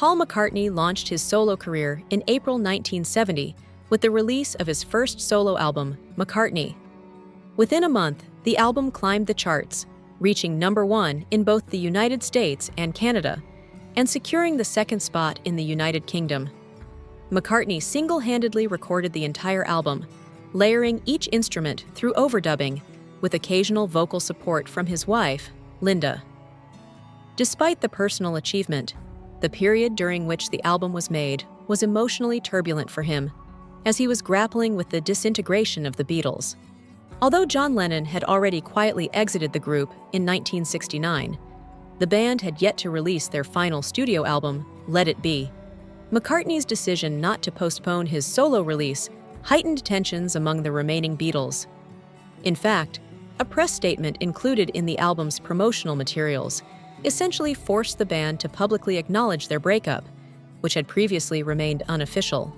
Paul McCartney launched his solo career in April 1970 with the release of his first solo album, McCartney. Within a month, the album climbed the charts, reaching #1 in both the United States and Canada, and securing the second spot in the United Kingdom. McCartney single-handedly recorded the entire album, layering each instrument through overdubbing, with occasional vocal support from his wife, Linda. Despite the personal achievement, the period during which the album was made was emotionally turbulent for him, as he was grappling with the disintegration of the Beatles. Although John Lennon had already quietly exited the group in 1969, the band had yet to release their final studio album, Let It Be. McCartney's decision not to postpone his solo release heightened tensions among the remaining Beatles. In fact, a press statement included in the album's promotional materials essentially forced the band to publicly acknowledge their breakup, which had previously remained unofficial.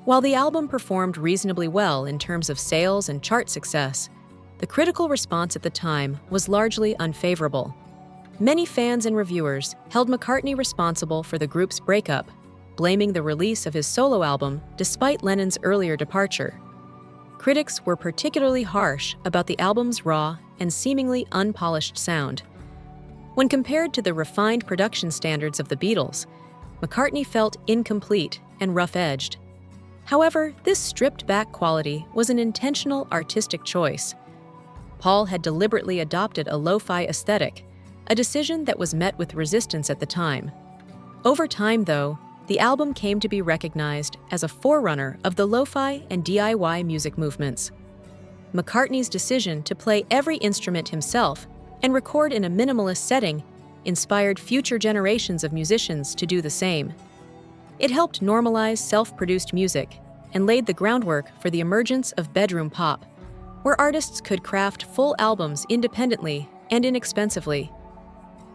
While the album performed reasonably well in terms of sales and chart success, the critical response at the time was largely unfavorable. Many fans and reviewers held McCartney responsible for the group's breakup, blaming the release of his solo album despite Lennon's earlier departure. Critics were particularly harsh about the album's raw and seemingly unpolished sound. When compared to the refined production standards of the Beatles, McCartney felt incomplete and rough-edged. However, this stripped-back quality was an intentional artistic choice. Paul had deliberately adopted a lo-fi aesthetic, a decision that was met with resistance at the time. Over time, though, the album came to be recognized as a forerunner of the lo-fi and DIY music movements. McCartney's decision to play every instrument himself and record in a minimalist setting inspired future generations of musicians to do the same. It helped normalize self-produced music and laid the groundwork for the emergence of bedroom pop, where artists could craft full albums independently and inexpensively.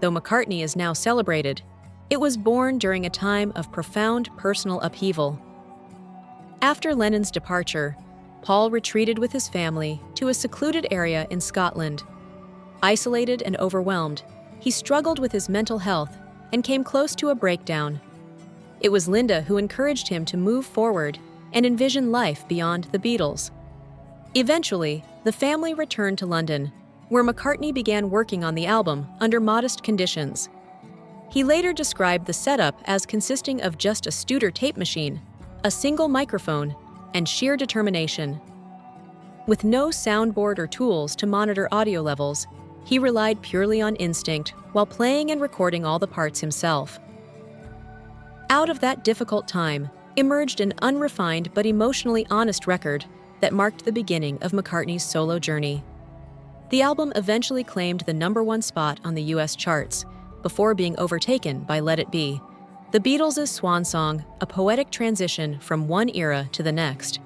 Though McCartney is now celebrated, it was born during a time of profound personal upheaval. After Lennon's departure, Paul retreated with his family to a secluded area in Scotland. Isolated and overwhelmed, he struggled with his mental health and came close to a breakdown. It was Linda who encouraged him to move forward and envision life beyond the Beatles. Eventually, the family returned to London, where McCartney began working on the album under modest conditions. He later described the setup as consisting of just a Studer tape machine, a single microphone, and sheer determination. With no soundboard or tools to monitor audio levels, he relied purely on instinct while playing and recording all the parts himself. Out of that difficult time emerged an unrefined but emotionally honest record that marked the beginning of McCartney's solo journey. The album eventually claimed the #1 spot on the US charts, before being overtaken by Let It Be, the Beatles' swan song, a poetic transition from one era to the next.